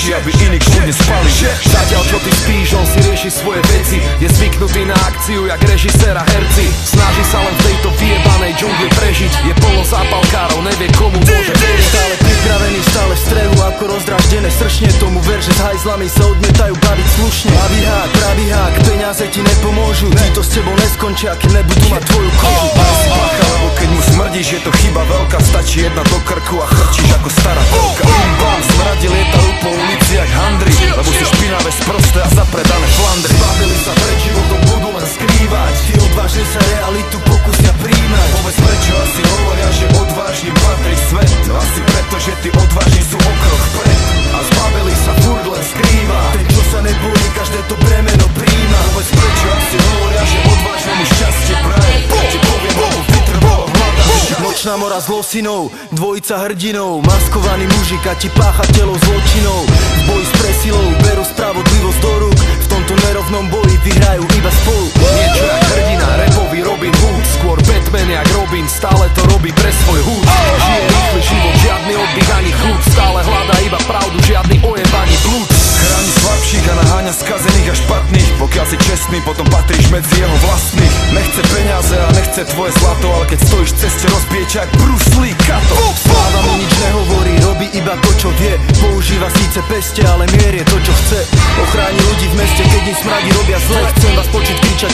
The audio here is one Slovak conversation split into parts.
uši, aby iní kľudne spali. Zatiaľ čo ty spíš, on si rieši svoje veci. Je zvyknutý na akciu, jak režisér a herci. Snaží sa len v tejto vyjebanej džungli prežiť. Je plno zápalkárov, nevie komu môže veriť. Stále pripravený, stále v strehu ako rozdraždené sršne. Tomu ver, že s hajzlami sa odmietajú baviť slušne. Pravý hák, pravý hák, peniaze ti nepomôžu. Tí to s tebou neskončia, keď nebudú mať tvoju kožu. Aj si bacha, lebo keď mu smrdíš, je to chyba veľká. Stačí jedna do krku a chrčíš ako stará telka. Bam, smradi lietajú po ulici jak handry, lebo sú špinavé, sprosté a zapredané flandry. Zbavili sa pred životom, budú len skrývať. Tí odvážne sa realitu pokusia príjmať. Povedz prečo asi hovoria, že odvážnym patrí svet. No asi preto, že tí odvážni sú o krok vpred. A zbavili sa furt len skrývať. Ten, čo sa nebojí, každé to bremeno príjma. Povedz prečo asi hovoria, že odvážnemu šťastie praje. Ti poviem, lebo vytrvalo hľadá. Nočná mora s losinou, dvojica hrdinov. Maskovaný mužik a ti páchateľov zločinov. V boji s presilou berú spravodlivosť do rúk. V tomto nerovnom boji vyhrajú iba spolu. Niečo jak hrdina, rapový Robin Hood. Skôr Batman jak Robin, stále to robí pre svoj hud. Žije rýchly život, žiadny oddych ani chuť. Stále hľadá iba pravdu, žiadny ojeb ani blúd. Chráni slabších a naháňa skazených a špatných. Pokiaľ si čestný, potom patríš medzi jeho vlastných. Nechce peniaze a nechce tvoje zlato, ale keď stojíš v ceste, rozbije ťa jak Bruce Lee Kato. Sláva mu nič nehovorí, robí iba to, čo vie. Používa síce peste, ale mier je to, čo chce. Ochráni ľudí v meste, keď im smradi robia zle. Chcem vás počuť kričať,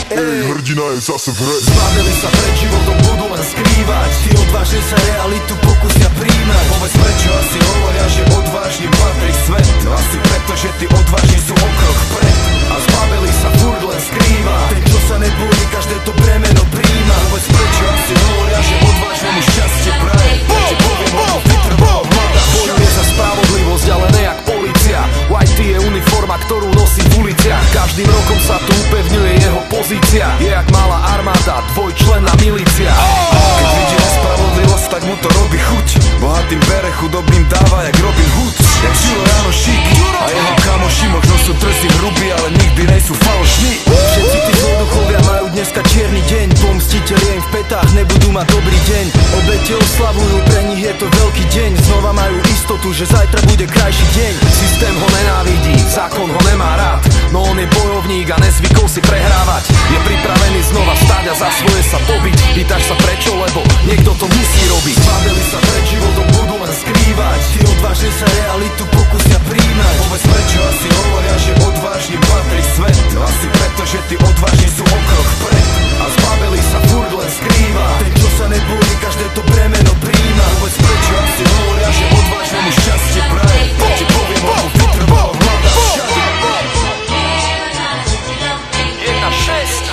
hrdina je zase v hre. Zbavili sa pred životom, budú len skrývať. Tí odvážne sa realitu pokusia príjmať. Povedz prečo asi hovoria, že odvážnym patrí svet. No asi preto, že tí odvážni sú o krok vpred. A zbavili sa furt len skrývať. Ten, čo sa nebojí, každé to bremeno príjma. Povedz prečo asi hovoria, že odvážnemu šťastie praje. Ti poviem, lebo vytrvalo hľadá. Bojuje za spravodlivosť, ale ne jak polícia. White Tee je uniforma, ktorú nosí v uliciach. Každým rokom sa tu upevňuje jeho pozícia. Je jak malá armáda, dvojčlenná milícia. Keď vidí nespravodlivosť, tak mu to robí chuť. Bohatým bere, chudobným dáva jak Robin Hood. Jak Žuro Jano Šík a jeho kamoši. Možno sú drzí, hrubí, ale nikdy nejsú falošní. Všetci tí zloduchovia majú dneska čierny deň. Pomstitelia im v petách nebudú mať dobrý deň. Obete oslavujú, pre nich je to veľký deň. Znova majú istotu, že zajtra bude krajší deň. Systém ho nenávidí, zákon ho nemá rád. No on je bojovník a nezvykol si prehrávať. Je pripravený znova vstať a za svoje sa pobiť. Pýtaš sa prečo, lebo niekto to musí robiť. Zbavili sa pred životom, budú len skrývať. Tí odvážne sa realitu pokusia príjmať. Povedz prečo asi hovoria, že odvážnym patrí svet. No asi preto, že tí odvážni sú o krok vpred. A zbavili sa furt len skrývať. Ten, čo sa nebojí, každé to bremeno príjma. Povedz prečo asi hovoria, že odvážnemu šťastie praje. Ti poviem, lebo vytrvalo hľadá. 1-6